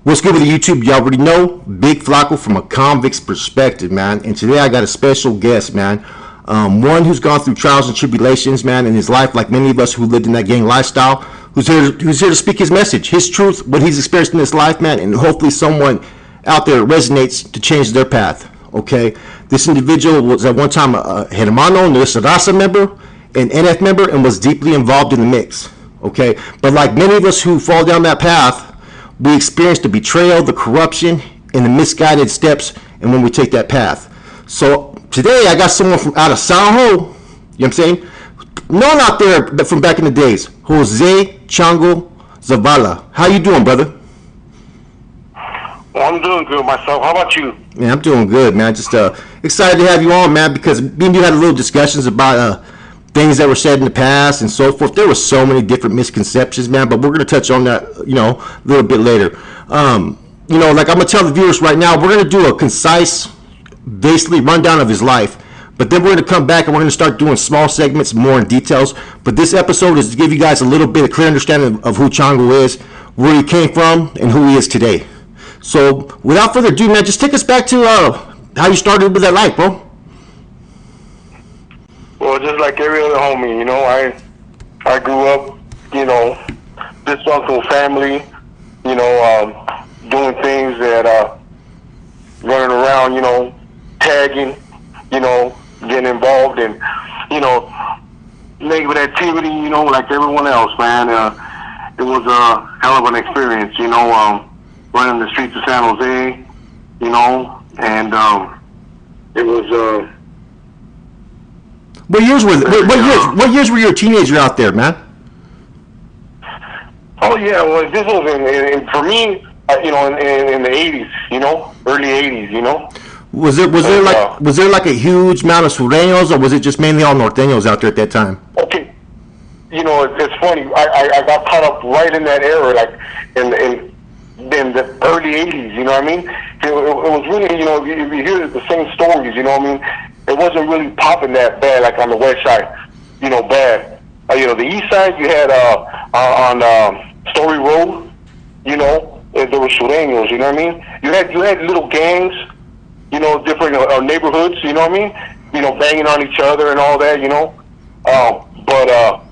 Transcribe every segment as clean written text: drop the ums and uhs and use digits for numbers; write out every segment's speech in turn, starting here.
What's good with the YouTube? You already know, Big Flacco from a convict's perspective, man. And today I got a special guest, man. One who's gone through trials and tribulations, man, in his life, like many of us who lived in that gang lifestyle, who's here to speak his message, his truth, what he's experienced in his life, man, and hopefully someone out there resonates to change their path, okay? This individual was at one time a Hermano, Nuestra member, an NF member, and was deeply involved in the mix, okay? But like many of us who fall down that path, we experience the betrayal, the corruption, and the misguided steps, and when we take that path. So today I got someone from out of San Jose, you know what I'm saying? Known out there from back in the days, Jose Chango Zavala. How you doing, brother? Well, I'm doing good myself. How about you? Man, I'm doing good, man. Just excited to have you on, man, because me and you had a little discussions about things that were said in the past and so forth. There were so many different misconceptions, man, but we're going to touch on that, you know, a little bit later. You know, like I'm going to tell the viewers right now, we're going to do a concise, basically rundown of his life, but then we're going to come back and we're going to start doing small segments, more in details. But this episode is to give you guys a little bit of clear understanding of who Chango is, where he came from, and who he is today. So without further ado, man, just take us back to how you started with that life, bro. Well, just like every other homie, you know, I grew up, you know, dysfunctional family, you know, doing things that, running around, you know, tagging, you know, getting involved in, you know, negative activity, you know, like everyone else, man. It was a hell of an experience, you know, running the streets of San Jose, you know, and it was. What years were you a teenager out there, man? Oh yeah, well this was in for me, you know, in the '80s, you know, early '80s, you know. Was there like a huge amount of sureños, or was it just mainly all norteños out there at that time? Okay, you know, it's funny. I got caught up right in that era, like in the early '80s. You know what I mean? It was really, you know, if you hear the same stories, you know what I mean. It wasn't really popping that bad, like on the west side, you know, bad. You know, the east side, you had on Story Road, you know, there were sureños, you know what I mean? You had little gangs, you know, different neighborhoods, you know what I mean? You know, banging on each other and all that, you know. But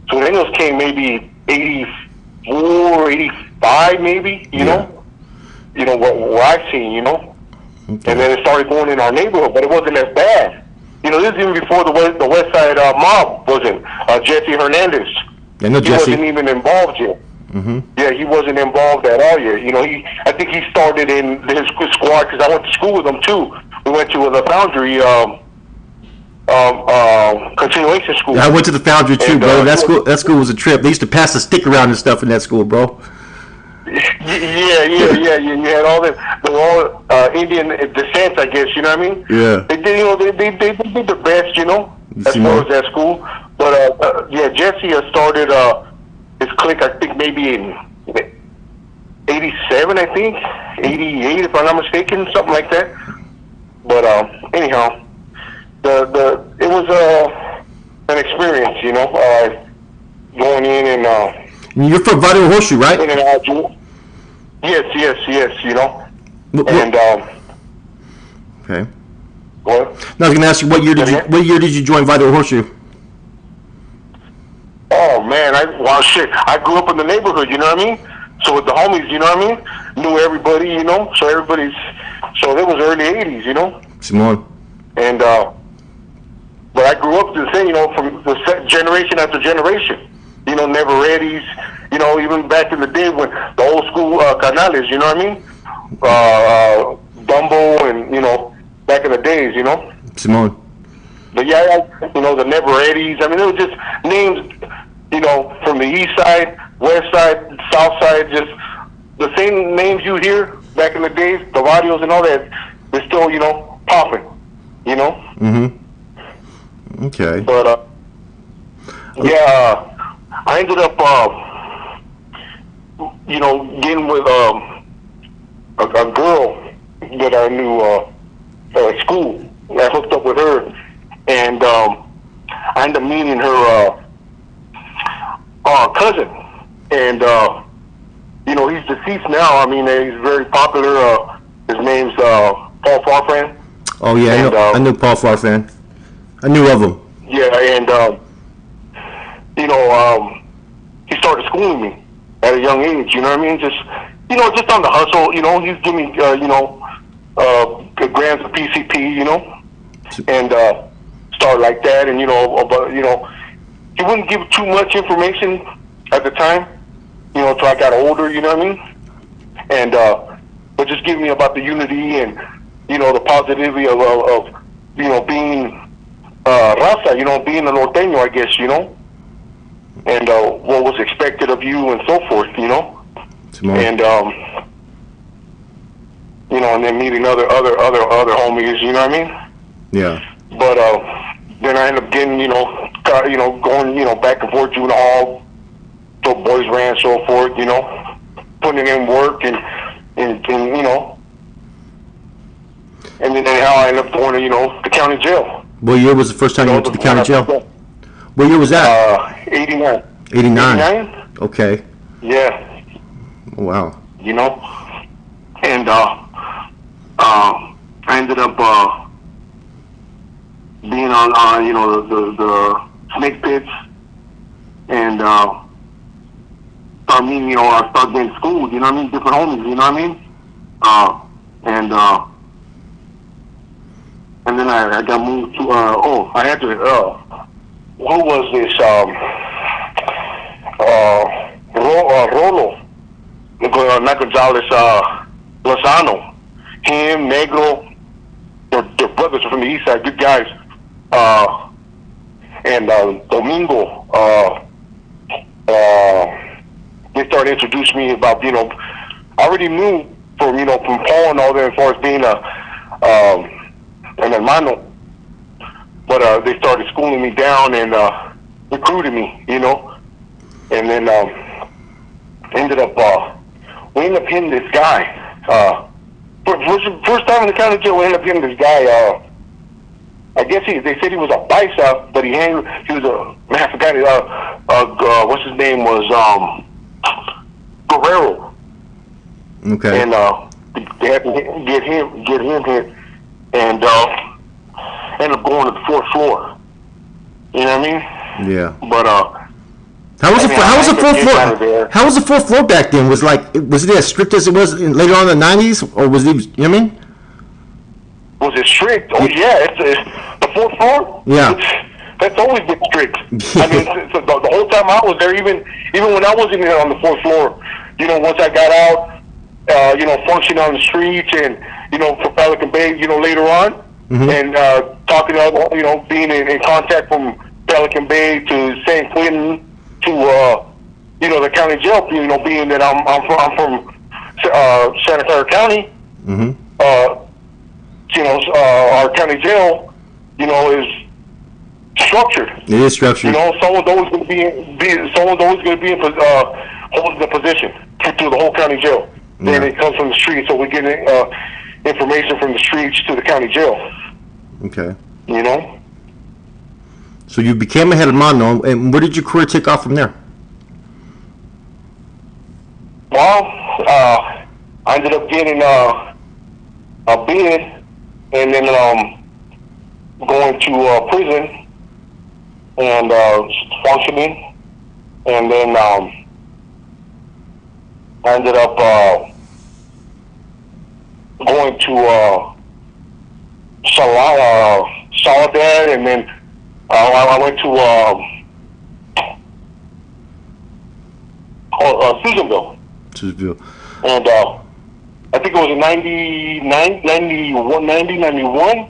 sureños came maybe 84, 85 maybe, you know. You know, what I've seen, you know. Okay. And then it started going in our neighborhood, but it wasn't as bad. You know, this is even before the West Side mob wasn't. Jesse Hernandez. I know Jesse. He wasn't even involved yet. Mm-hmm. Yeah, he wasn't involved at all yet. You know, I think he started in his squad because I went to school with him too. We went to the Foundry continuation school. Yeah, I went to the Foundry too, bro. That school was a trip. They used to pass a stick around and stuff in that school, bro. Yeah. You had all the all Indian descent, I guess. You know what I mean? Yeah. They did, you know, they did the best, you know, as far as that school. But yeah, Jesse started his clique, I think maybe in '87, I think '88, if I'm not mistaken, something like that. But anyhow, it was an experience, you know, going in and. You're from Barrio Horseshoe, right? In and out. Yes, you know. And okay. What? Now I was gonna ask you what year did you join Vital Horseshoe? Oh man, shit. I grew up in the neighborhood, you know what I mean? So with the homies, you know what I mean? Knew everybody, you know. So it was early '80s, you know. Simone. And but I grew up the same, you know, from the generation after generation. You know, never readies. You know, even back in the day when the old school canales, you know what I mean? Dumbo and, you know, back in the days, you know? Simone. But yeah, you know, the never readies. I mean, they were just names, you know, from the east side, west side, south side, just the same names you hear back in the days, the radios and all that, they're still, you know, popping, you know? Mm-hmm. Okay. But, yeah, I ended up, you know, getting with a girl that I knew at school. I hooked up with her, and I ended up meeting her cousin, and he's deceased now. I mean, he's very popular. His name's Paul Farfan. Oh yeah, And, I knew Paul Farfan. I knew of him. Yeah, and he started schooling me at a young age. You know what I mean? Just just on the hustle. He's giving me grants of PCP. And start like that. And he wouldn't give too much information at the time. Till I got older. You know what I mean? And but just give me about the unity and the positivity of being raza, being a norteño, I guess, and what was expected of you and so forth, and and then meeting other homies, you know what I mean? Yeah. But then I ended up getting, going, back and forth, doing all the boys ran, so forth, putting in work and and then how I ended up going to, the county jail. What year was the first time you went to the county jail? What year was that? 89. 89? Okay. Yeah. Wow. And I ended up being on the snake pits, and I started getting schooled, different homies, and then I got moved to I had to who was this Rolo not Gonzalez, Lozano, him, Negro, they're brothers from the east side, good guys, and Domingo, they started introducing me about, I already knew from Paul and all that as far as being an hermano, but they started schooling me down and recruiting me, and then ended up we ended up hitting this guy. First time in the county jail, we ended up hitting this guy. I guess they said he was a bicep, but he was I forgot what's his name was Guerrero. Okay. And they had to get him hit, and ended up going to the fourth floor. You know what I mean? Yeah. But how was the fourth floor? How was the fourth floor back then? Was it as strict as it was later on in the 90s, or was it? You know what I mean? Was it strict? Oh yeah, it's the fourth floor. Yeah. That's always been strict. I mean, so the whole time I was there, even when I wasn't there on the fourth floor, once I got out, functioning on the streets and for Pelican Bay, later on, and talking to being in contact from Pelican Bay to San Quentin to the county jail, being that I'm from Santa Clara County, our county jail, is structured. It is structured. Someone's always going to be in holding the position through the whole county jail. Yeah. Then it comes from the streets, so we get information from the streets to the county jail. Okay. So you became a hermano, and where did your career take off from there? Well, I ended up getting a bid, and then going to prison and functioning, and then I ended up going to Soledad, and then I went to Susanville. And I think it was in 91,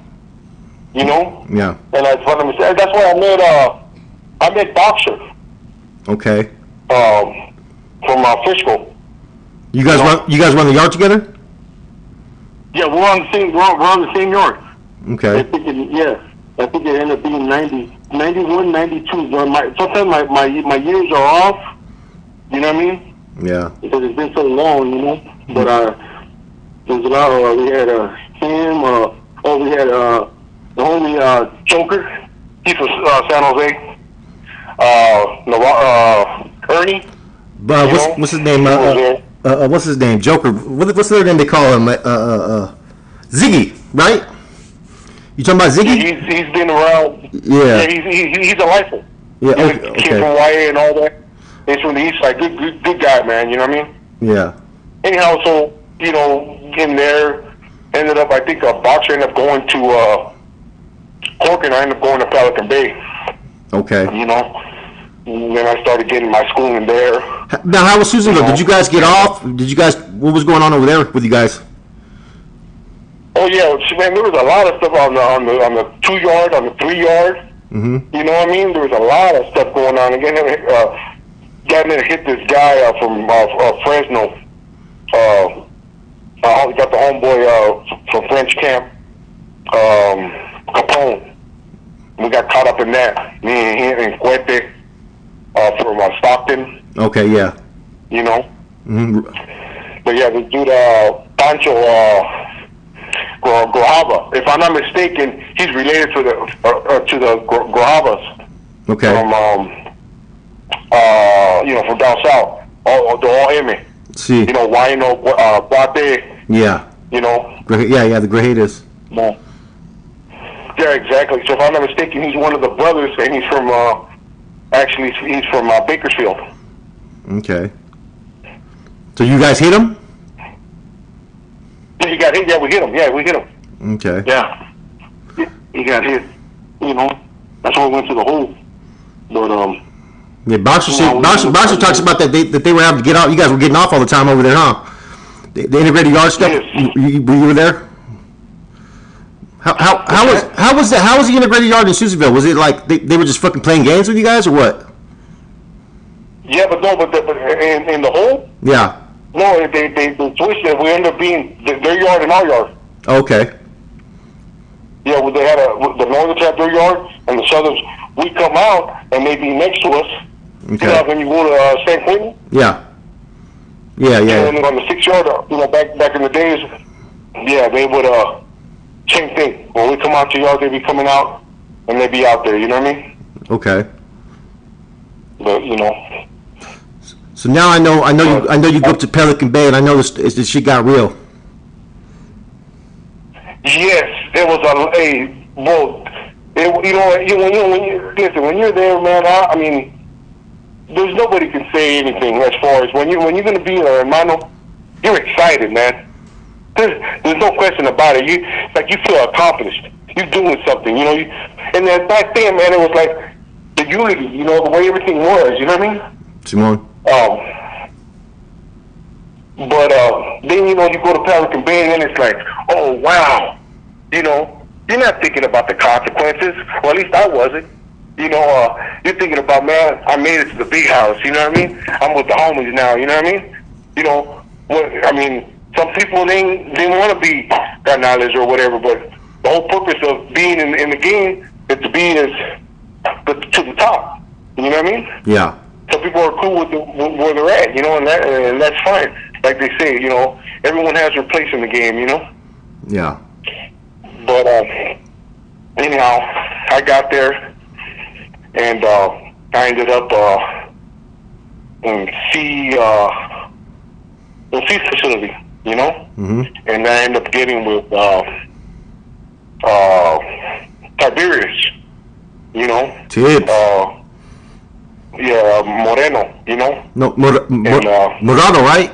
Yeah. And that's where I met Boxer. Okay. From Frisco. You guys run the yard together? Yeah, we're on the same yard. Okay. I think it ended up being 91, 92. Sometimes my years are off. You know what I mean? Yeah. Because it's been so long, But there's a lot of we had him. We had the homie Joker. He's from San Jose. Ernie. What's his name? what's his name? Joker. What's the other name they call him? Ziggy, right? You talking about Ziggy? He's been around. Yeah. Yeah, he's a lifer. Yeah. He's Okay. a kid from YA and all that. He's from the east side. Good guy, man. You know what I mean? Yeah. Anyhow, so in there, ended up. I think a boxer ended up going to Cork, and I ended up going to Pelican Bay. Okay. And then I started getting my schooling there. Now, how was Susanville? Did you guys get off? What was going on over there with you guys? Oh yeah, man, there was a lot of stuff on the 2 yard, on the 3 yard. Mm-hmm. You know what I mean? There was a lot of stuff going on. Again, got in and hit this guy from Fresno. Got the homeboy from French camp, Capone. We got caught up in that. Me and him and Cuete from Stockton. Okay, yeah. Mm-hmm. But yeah, this dude Pancho Grajava. If I'm not mistaken, he's related to the Grajavas. Okay. From down south. All M. See. Wino, Guate. Yeah. Yeah, the Grajitas. Yeah. Yeah, exactly. So if I'm not mistaken, he's one of the brothers, and he's from he's from Bakersfield. Okay. So you guys hit him? Yeah, he got hit. Yeah, we hit him. Yeah, we hit him. Okay. Yeah. He got hit. That's why we went to the hole. But yeah, Boxer talks about that they were having to get off. You guys were getting off all the time over there, huh? The integrated yard stuff. Yes. You were there. How was the integrated yard in Susanville? Was it like they were just fucking playing games with you guys, or what? Yeah, but in the hole. Yeah. No, they switched it. We ended up being their yard and our yard. Okay. Yeah, well, they had the northern had their yard, and the southern. We come out, and they be next to us. Okay. When you go to St. Quentin. Yeah. Yeah. And on the 6 yard, back in the days, yeah, they would same thing. When we come out to yard, they be coming out, and they be out there. You know what I mean? Okay. But So now I know you go up to Pelican Bay, and I know this shit got real. Yes, it was when you're there, man. I mean, there's nobody can say anything as far as when you're gonna be there, hermano. You're excited, man. There's no question about it. You feel accomplished. You're doing something, and that back then, man, it was like the unity, the way everything was. You know what I mean? Simone. But then you go to Pelican Bay, and then it's like, oh wow, you're not thinking about the consequences. Well, at least I wasn't. You're thinking about, man, I made it to the big house. You know what I mean? I'm with the homies now. You know what I mean? Some people they want to be canales or whatever, but the whole purpose of being in the game is to be to the top. You know what I mean? Yeah. Some people are cool with where they're at, and that's fine. Like they say, everyone has their place in the game, Yeah. But anyhow, I got there, and I ended up in C facility, Mm-hmm. and I ended up getting with Tiberius, Tibbs. Yeah, Moreno, No, Morado, right?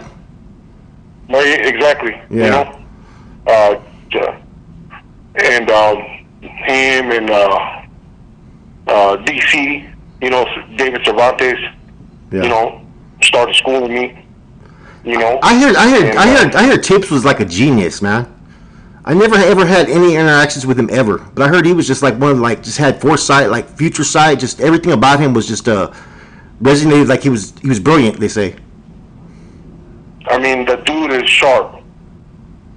Exactly. Yeah. And him and DC, David Cervantes, Yeah. started schooling me. I heard Tibbs was like a genius, man. I never ever had any interactions with him ever, but I heard he was just like one of just had foresight, like future sight. Just everything about him was just resonated like he was brilliant. They say. I mean, the dude is sharp,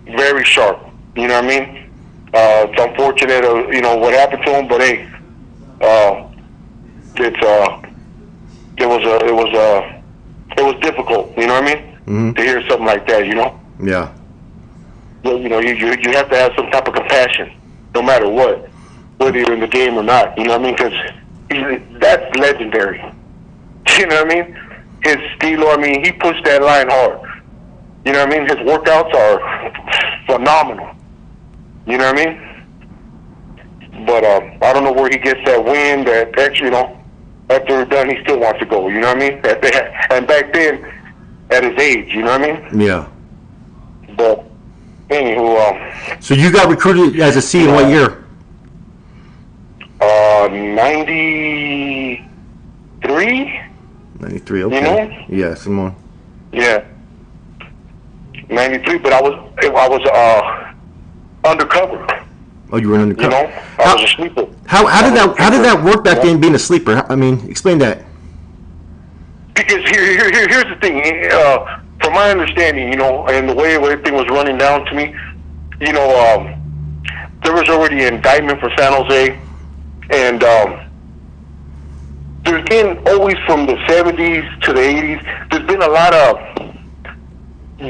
very sharp. You know what I mean? It's unfortunate, what happened to him, but hey, it was difficult. You know what I mean? Mm-hmm. To hear something like that, Yeah. You have to have some type of compassion, no matter what, whether you're in the game or not. You know what I mean? Because that's legendary. You know what I mean? His stilo. I mean, he pushed that line hard. You know what I mean? His workouts are phenomenal. You know what I mean? But I don't know where he gets that win. That actually, after we're done, he still wants to go. You know what I mean? And back then, at his age, you know what I mean? Yeah. But anywho, so you got recruited as a C in what year? 93. 93. Okay. You know? Yeah, Simone. Yeah. 93, but I was undercover. Oh, you were undercover. You know, I was a sleeper. How did that work back then, being a sleeper? I mean, explain that. Because here's the thing. From my understanding, and the way everything was running down to me, there was already an indictment for San Jose, and there's been always from the 70s to the 80s, there's been a lot of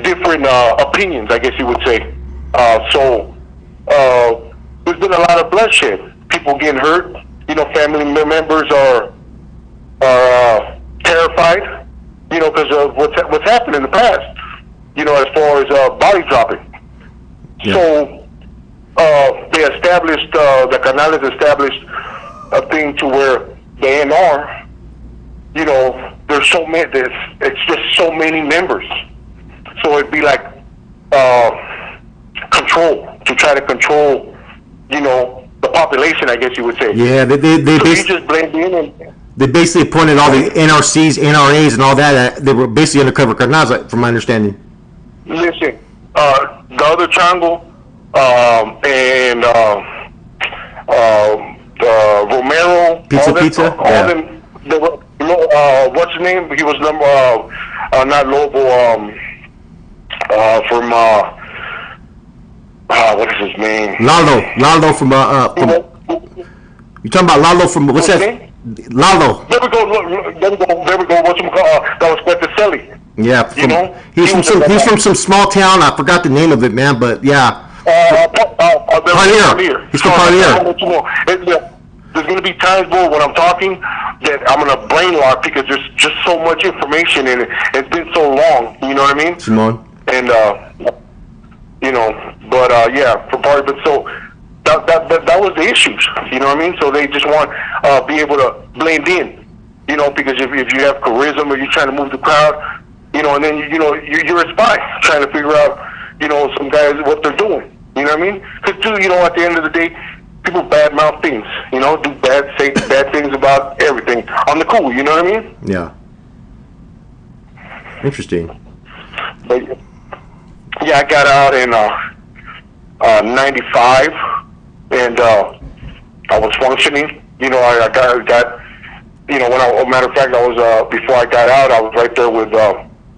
different opinions, I guess you would say. So there's been a lot of bloodshed. People getting hurt. Family members are terrified. Because of what's happened in the past. As far as body dropping. Yeah. So they established the Canales established a thing to where the NR. There's so many. It's just so many members. So it'd be like control, to try to control, the population, I guess you would say. Yeah, they so you just blend in and they basically appointed all the NRCs, NRAs, and all that. They were basically undercover carnals, from my understanding. Listen, the other Chango and Romero, Pizza. All them, they were, what's his name? He was number not Lobo. From what is his name? Lalo from you talking about Lalo from what's that? Lalo. There we go. What's him called? That was Petrocelli. Yeah, he's from some small town. I forgot the name of it, man. But yeah. Parlier. He's from Parlier. There's going to be times, bro, when I'm talking that I'm going to brain lock because there's just so much information in it. It's been so long. You know what I mean? Simone. And but yeah, for part. But so that was the issues. You know what I mean? So they just want be able to blend in. Because if you have charisma or you're trying to move the crowd, and then you're a spy trying to figure out some guys what they're doing. You know what I mean? Because at the end of the day, people badmouth things. Do say bad things about everything on the cool. You know what I mean? Yeah. Interesting. But yeah, I got out in 95, and I was functioning. I got matter of fact, I was before I got out, I was right there with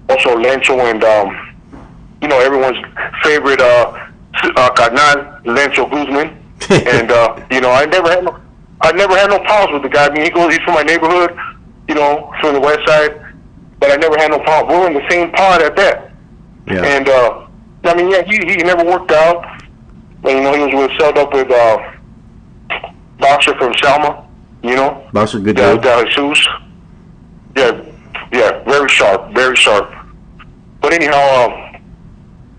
also Lencho and everyone's favorite carnal, Lencho Guzman, and I never had no problems with the guy. I mean, he's from my neighborhood, from the west side, but I never had no problem. We were in the same pod at that. Yeah. And I mean, yeah, he never worked out. But, he was set up with boxer from Selma. Boxer, good dude. Jesus. Yeah, very sharp. But anyhow,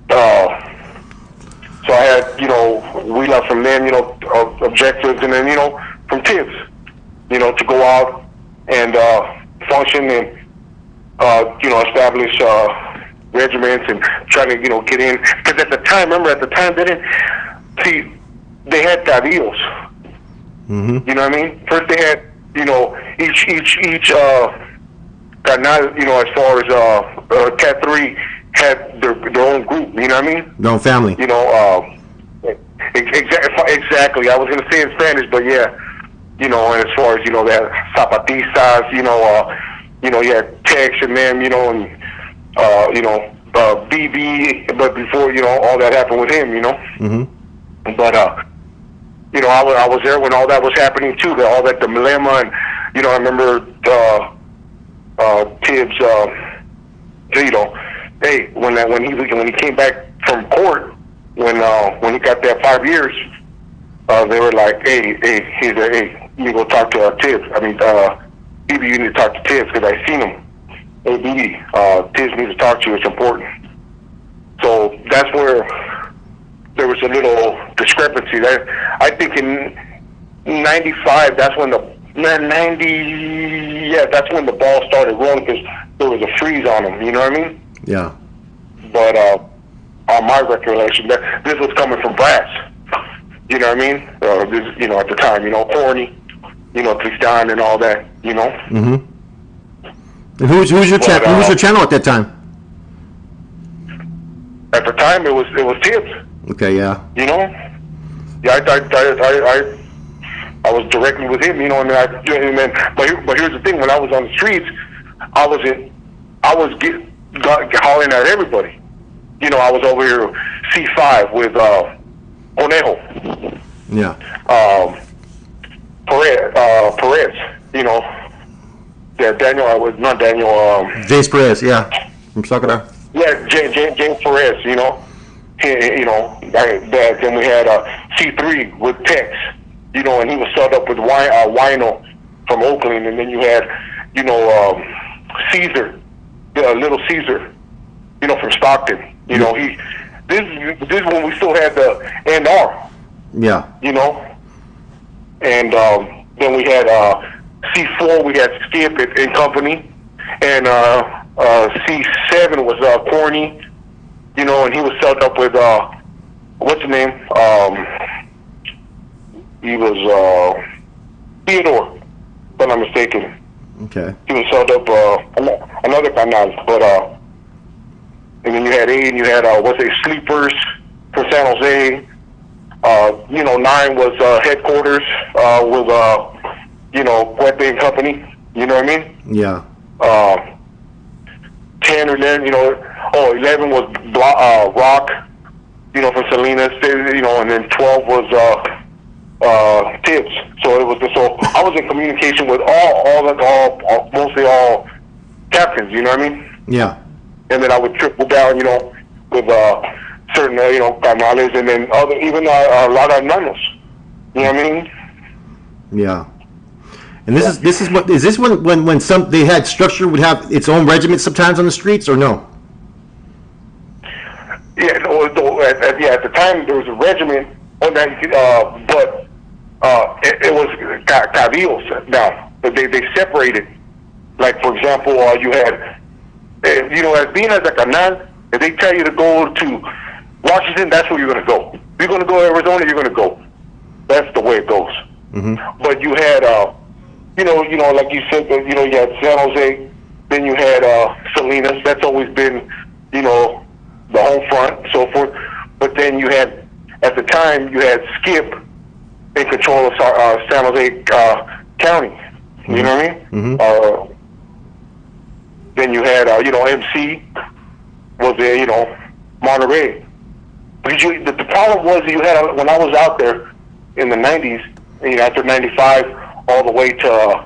so I had, we left from them, objectives, and then, from Tibbs, to go out and function and, establish regiments and try to, get in. Because at the time, they had cabildos. Mm-hmm. You know what I mean? First they had, each carnal, as far as Cat 3 had their own group. You know what I mean? Their own family. Exactly. I was going to say in Spanish, but yeah, and as far as they had zapatistas, you had Tex and them, and BB, but before all that happened with him, Mm-hmm. But I was there when all that was happening too. All that the dilemma, and I remember Tibbs. Hey, when he came back from court, when he got that 5 years, they were like, hey, you need to go talk to Tibbs. I mean, BB, you need to talk to Tibbs because I seen him. Hey, BB, Tibbs needs to talk to you. It's important. So that's where there was a little discrepancy. That I think in '95, that's when that's when the ball started rolling because there was a freeze on him. You know what I mean? Yeah. But on my recollection, that this was coming from brass. You know what I mean? This, at the time, corny, Tristan and all that. Mm-hmm. And who was your channel at that time? At the time, it was Tibbs. Okay, yeah. Yeah, I was directly with him. But here's the thing: when I was on the streets, I was hollering at everybody. I was over here C5 with Conejo. Yeah. Perez. Yeah, Daniel. I was not Daniel. James Perez, yeah, from Sakura. Yeah, James Perez. Then we had C3 with Tex. And he was set up with Wino from Oakland, and then you had Caesar, Little Caesar, from Stockton. This is when we still had the NR. Yeah. And then we had C4. We had Skip and company, and C7 was Corny. And he was set up with what's his name? He was Theodore, if I'm not mistaken. Okay. He was set up another canal, but and then you had A, and you had Sleepers from San Jose. 9 was headquarters with Puente and Company. You know what I mean? Yeah. 10 or 11, 11 was Rock, from Salinas, and then 12 was Tibbs. So I was in communication with mostly all captains. You know what I mean? Yeah. And then I would trickle down, with certain, canales, and then even a lot of nanos. You know what I mean? Yeah. And this is when some they had structure would have its own regiment sometimes on the streets, or no? Yeah, at the time there was a regiment on that, but it was cabildos now. But they separated. Like for example, you had, as being as a canal, if they tell you to go to Washington, that's where you're going to go. If you're going to go to Arizona, you're going to go. That's the way it goes. Mm-hmm. But you had, like you said, you had San Jose, then you had Salinas. That's always been, the home front, so forth. But then you had, at the time, you had Skip in control of San Jose County. Mm-hmm. You know what I mean? Mm-hmm. Then you had, MC was there, Monterey. But the problem was you had, when I was out there in the 90s, after 95 all the way to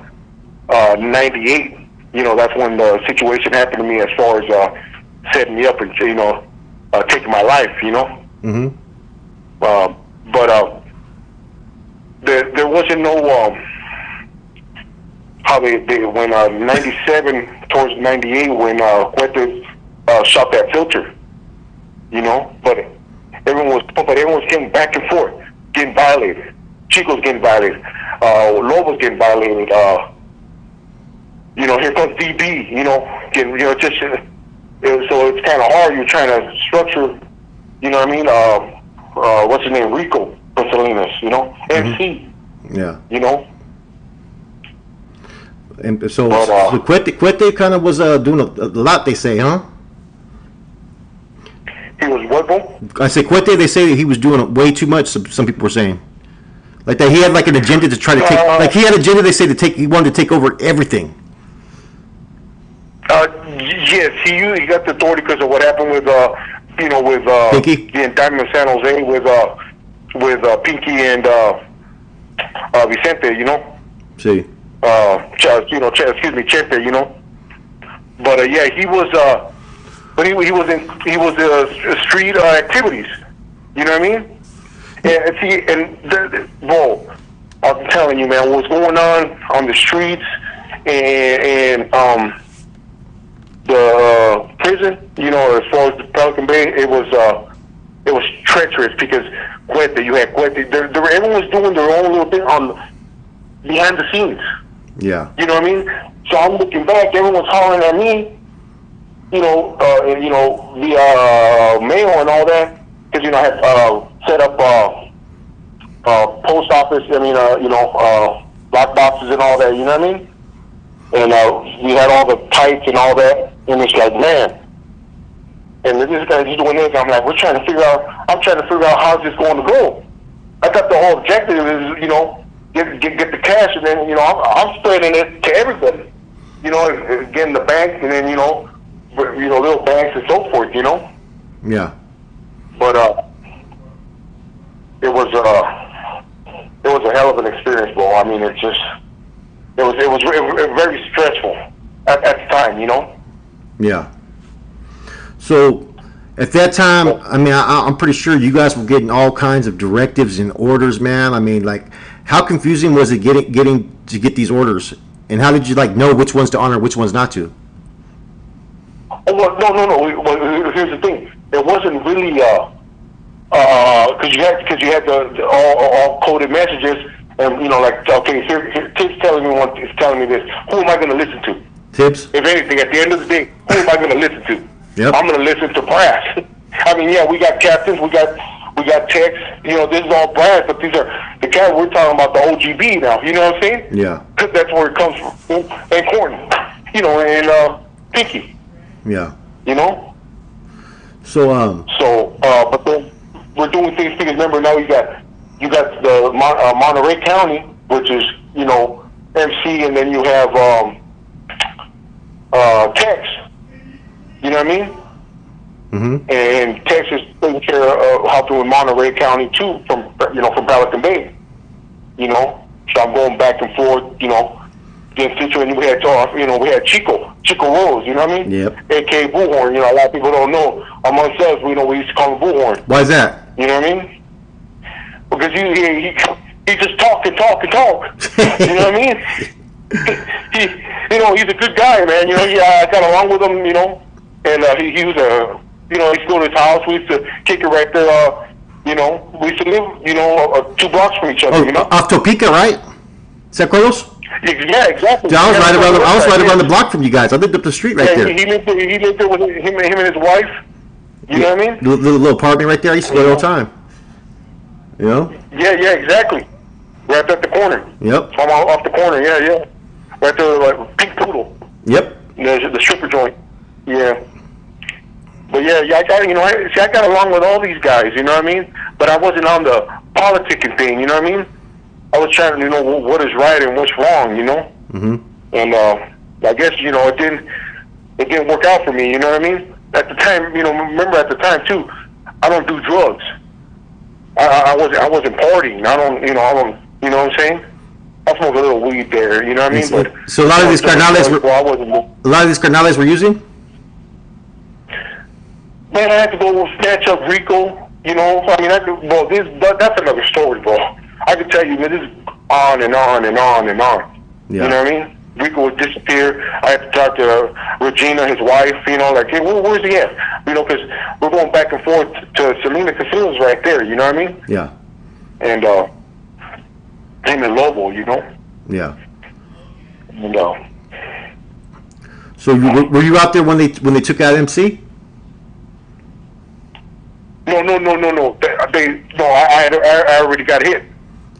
98, that's when the situation happened to me as far as setting me up and, taking my life, Mm-hmm. But there wasn't no, how they when 97 towards 98 when Puente shot that filter, but everyone was getting back and forth, getting violated. Chico's getting violated. Lobo's getting violated. Here comes DB, getting, just, so it's kind of hard. You're trying to structure, you know what I mean? What's his name? Rico from Salinas, MC. Yeah. And so, But, Cuete kind of was doing a lot, they say, huh? He was what, bro? I say Cuete, they say that he was doing way too much, some people were saying. Like that he had like an agenda to try to take, like he had an agenda, they say, he wanted to take over everything. Yes, he got the authority because of what happened with, with Pinky? the indictment in San Jose with Pinky and Vicente, See. Excuse me, Chente, But yeah, he was, but he was street activities. You know what I mean? And see, bro, I'm telling you, man, what's going on the streets and the prison, you know, as far as the Pelican Bay, it was treacherous because you had Cuete. Everyone was doing their own little thing on behind the scenes. Yeah. You know what I mean? So I'm looking back, everyone's hollering at me, you know, via mail and all that, because, you know, I had set up post office, lock boxes and all that, you know what I mean? And we had all the pipes and all that, and it's like, man. And this guy's doing this, I'm like, I'm trying to figure out how's this going to go. I thought the whole objective is, you know, get the cash, and then, you know, I'm spreading it to everybody. You know, getting the bank, and then, you know, little banks and so forth, you know? Yeah. But it was a hell of an experience, bro. I mean, it was very stressful at the time, you know? Yeah. So at that time, I mean, I'm pretty sure you guys were getting all kinds of directives and orders, man. I mean, like, how confusing was it getting to get these orders? And how did you, like, know which ones to honor, which ones not to? Oh, well, no. Well, here's the thing. It wasn't really because you had the all coded messages, and, you know, like, okay, here Tibbs telling me this. Who am I going to listen to? Tibbs? If anything, at the end of the day, who am I going to listen to? Yep. I'm going to listen to brass. I mean, yeah, we got captains, we got techs. You know, this is all brass, but these are the guys we're talking about, the OGB now. You know what I'm saying? Yeah. That's where it comes from. And Corn, you know, and Pinky. Yeah. You know. So but then we're doing things because remember now you got the Monterey County, which is, you know, MC, and then you have Tex. You know what I mean? Mm-hmm. And Texas taking care of helping with Monterey County too, from Pelican Bay. You know, so I'm going back and forth. You know, getting situated. We had Chico Rose. You know what I mean? Yep. A.K.A. Bullhorn. You know, a lot of people don't know. Amongst us, we used to call him Bullhorn. Why is that? You know what I mean? Because he just talk and talk and talk. You know what I mean? He's a good guy, man. You know, I got along with him. You know, and he was a. You know, he used to go to his house. We used to kick it right there. You know, we used to live, 2 blocks from each other. Oh, you know, off Topeka, right? Is that close? Yeah, exactly. Yeah, I was right around the block from you guys. I lived up the street right there. He lived there with him and his wife. You know what I mean? Little apartment right there. I used to go there all the time. You know? Yeah, exactly. Right at the corner. Yep. I'm off the corner. Yeah. Right there, like Pink Poodle. Yep. The stripper joint. Yeah. But yeah, I got along with all these guys, you know what I mean? But I wasn't on the politicking thing, you know what I mean? I was trying to know what is right and what's wrong, you know? Mm-hmm. And I guess, you know, it didn't work out for me, you know what I mean? At the time, you know, remember at the time too, I don't do drugs. I wasn't partying. I don't, you know what I'm saying? I smoke a little weed there, you know what I mean? So, but so a lot of these carnales were using? Man, I had to go snatch up Rico, you know. I mean, that's another story, bro. I could tell you, man, this is on and on and on and on. Yeah. You know what I mean? Rico would disappear. I had to talk to Regina, his wife, you know, like, hey, where's he at? You know, because we're going back and forth to Selena Casinos right there, you know what I mean? Yeah. And him and Lobo, you know? Yeah. And, so were you out there when they took out MC? No. I already got hit.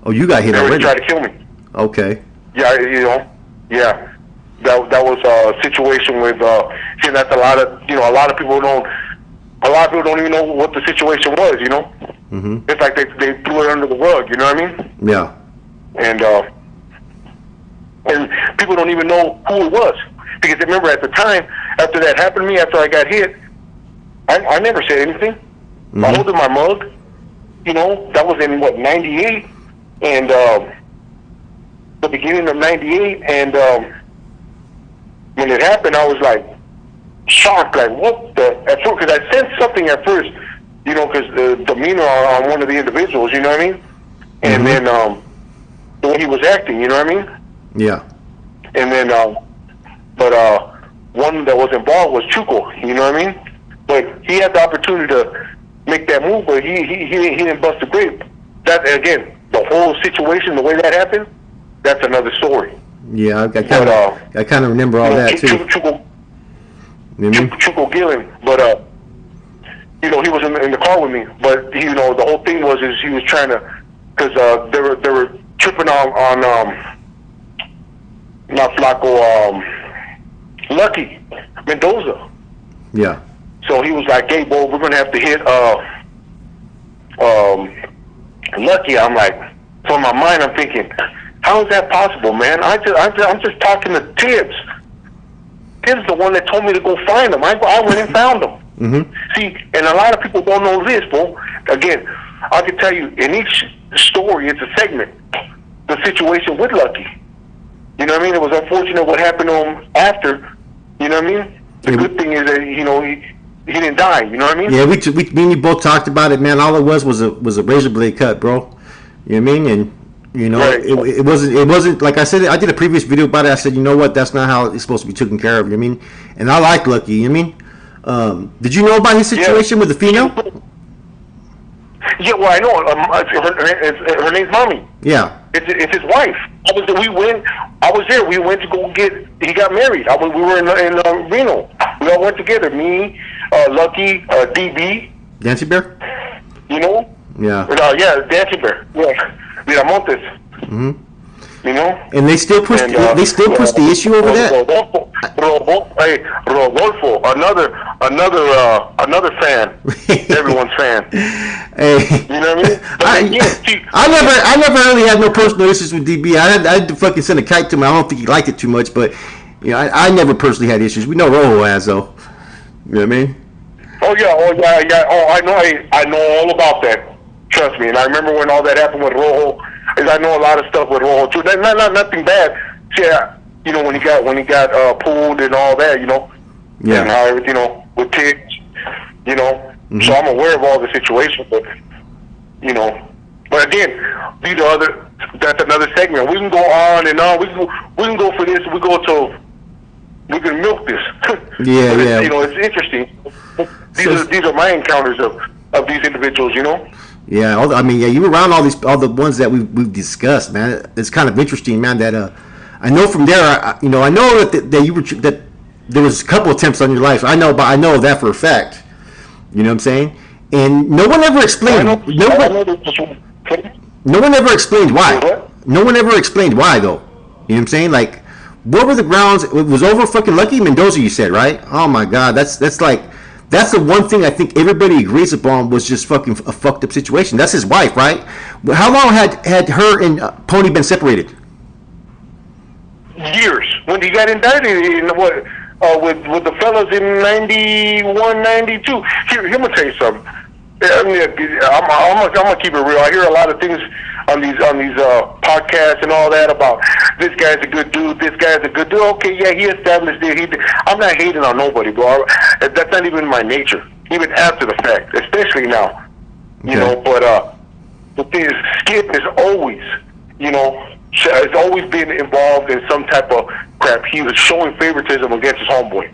Oh, you got hit They already already? tried to kill me. Okay. Yeah, you know. Yeah. That was a situation with see, that's a lot of people don't even know what the situation was, you know. Mm-hmm. It's like they threw it under the rug, you know what I mean? Yeah. And people don't even know who it was. Because remember at the time, after that happened to me, after I got hit, I never said anything. Mm-hmm. I holded my mug, you know, that was in '98, and the beginning of '98, and when it happened, I was like shocked, like what the? At first, because I sensed something at first, you know, because the demeanor on one of the individuals, you know what I mean, and then the way he was acting, you know what I mean, Yeah. and then one that was involved was Chuco. You know what I mean? But he had the opportunity to make that move, but he didn't bust the grape. That again, the whole situation, the way that happened, that's another story. Yeah, I kind of remember all that too. Chuco Gillen, but he was in the car with me. But the whole thing was he was trying to, because they were tripping on not Flacco, Lucky Mendoza. Yeah. So he was like, "Hey, boy, we're gonna have to hit Lucky." I'm like, so in my mind, I'm thinking, how is that possible, man? I'm just talking to Tibbs. Tibbs is the one that told me to go find him. I went and found him. Mm-hmm. See, and a lot of people don't know this, bro. Again, I can tell you, in each story, it's a segment. The situation with Lucky. You know what I mean? It was unfortunate what happened to him after. You know what I mean? The good thing is that he didn't die. You know what I mean? Yeah, me and you both talked about it, man. All it was a razor blade cut, bro. You know what I mean? And Right. it wasn't like I said. I did a previous video about it. I said, you know what? That's not how it's supposed to be taken care of. You know what I mean? And I like Lucky. You know what I mean? Did you know about his situation with the female? Yeah, well, I know. Her name's Mommy. Yeah. It's his wife. I was there. We went to go get. He got married. We were in Reno. We all went together. Me, Lucky, DB. Dancy Bear. You know. Yeah. Yeah, Dancy Bear. Yeah, Miramontes. Mm-hmm. You know. And they still push. They still push the issue over that. Rodolfo, another fan. Everyone's fan. Hey. You know what I mean? I never really had no personal issues with DB. I had to fucking send a kite to him. I don't think he liked it too much, but I never personally had issues. We know Rojo has though. You know what I mean? Oh yeah. Oh, I know all about that. Trust me. And I remember when all that happened with Rojo. I know a lot of stuff with Rojo too. Nothing bad. Yeah. When he got pulled and all that. Yeah. And how everything with kids. Mm-hmm. So I'm aware of all the situation, but but again, that's another segment. We can go on and on. We can go for this. We can milk this. Yeah, yeah. It's interesting. These are my encounters of these individuals. Yeah, you were around all the ones that we've discussed, man. It's kind of interesting, man. That I know from there, I know that there was a couple attempts on your life. I know that for a fact. You know what I'm saying? And no one ever explained. No one ever explained why. No one ever explained why, though. You know what I'm saying? Like, what were the grounds? It was over fucking Lucky Mendoza, you said, right? Oh my God, that's the one thing I think everybody agrees upon was just fucking a fucked up situation. That's his wife, right? How long had her and Pony been separated? Years. When he got indicted, with the fellas in 91, 92. Here, I'm gonna tell you something. I'm gonna keep it real. I hear a lot of things on these podcasts and all that about this guy's a good dude. This guy's a good dude. Okay, yeah, he established it. I'm not hating on nobody, bro. That's not even my nature. Even after the fact, especially now. But the thing is, Skip is always, has always been involved in some type of crap. He was showing favoritism against his homeboy,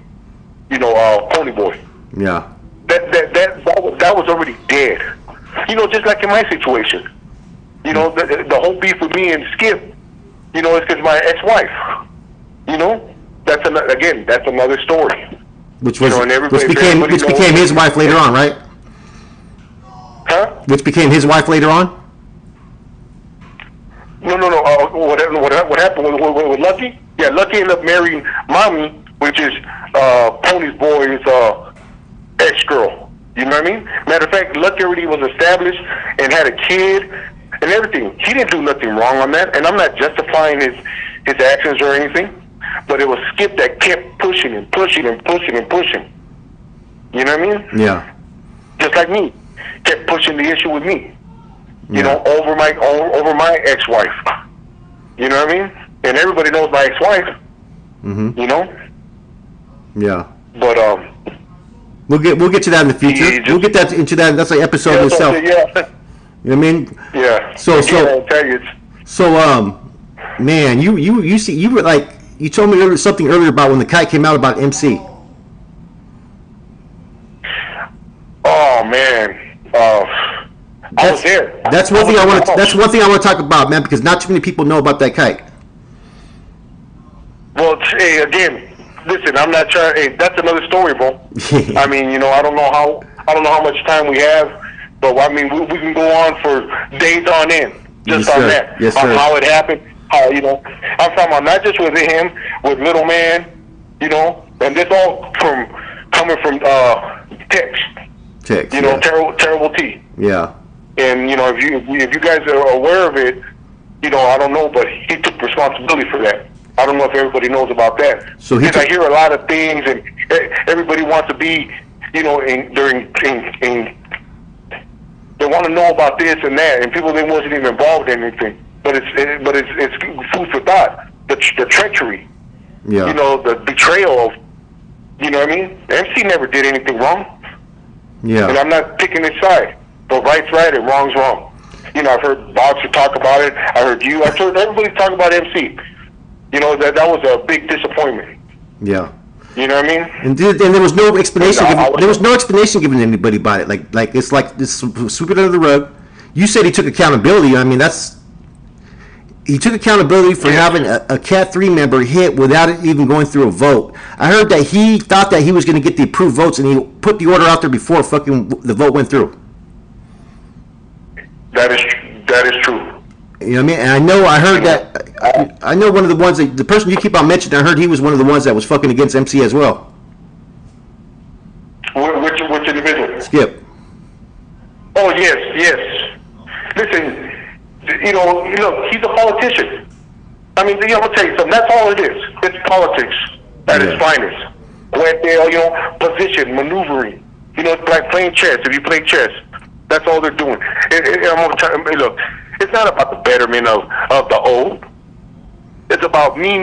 Pony Boy. Yeah. That was already dead. Just like in my situation. The whole beef with me and Skip, is because my ex-wife. That's another story. Which became his wife later on, right? Huh? Which became his wife later on? No. What happened with Lucky? Yeah, Lucky ended up marrying Mommy, which is Pony's boy's ex-girl. You know what I mean? Matter of fact, Lucky already was established and had a kid and everything. He didn't do nothing wrong on that, and I'm not justifying his actions or anything, but it was Skip that kept pushing and pushing and pushing and pushing. You know what I mean? Yeah. Just like me, kept pushing the issue with me. Over my ex-wife. You know what I mean? And everybody knows my ex-wife. Mm-hmm. Yeah. But we'll get to that in the future. We'll get into that. That's an episode itself. Yeah. You know what I mean? Yeah. So man, you were like you told me something earlier about when the kite came out about MC. Oh man, I was there. That's one thing I want to. That's one thing I want to talk about, man, because not too many people know about that kite. Well, hey, again, listen, I'm not trying. Hey, that's another story, bro. I mean, you know, I don't know how much time we have, but I mean, we can go on for days on end just Yes, on sir. that, Yes, on sir. how it happened. How, you know, I'm talking about not just with him, with Little Man, you know, and this all coming from text. Text. You know, Yeah. terrible T. Yeah. And you know, if you guys are aware of it, you know, I don't know, but he took responsibility for that. I don't know if everybody knows about that. So he because I took- hear a lot of things, and everybody wants to be, you know, they want to know about this and that, and people they wasn't even involved in anything. But it's food for thought. The treachery, Yeah. you know, the betrayal of, you know what I mean? MC never did anything wrong. And Yeah. I'm not picking his side, but right's right and wrong's wrong. You know, I've heard Boxer talk about it. I heard you. I've heard everybody talk about MC. You know, that was a big disappointment. Yeah. You know what I mean? And there was no explanation. I Given, was- there was no explanation given to anybody about it. Like it's like this sweep it under the rug. You said he took accountability. I mean, he took accountability for having a Cat 3 member hit without it even going through a vote. I heard that he thought that he was going to get the approved votes, and he put the order out there before fucking the vote went through. That is true. You know what I mean? And I heard that. I know one of the ones that the person you keep on mentioning. I heard he was one of the ones that was fucking against MC as well. Which individual? Skip. Oh yes. Listen, you know, look, he's a politician. I mean, you know, I'll tell you something. That's all it is. It's politics at its finest. Where they, you know, position, maneuvering. You know, it's like playing chess. If you play chess, that's all they're doing. And I'm gonna tell you, look, it's not about the betterment of the old. It's about me.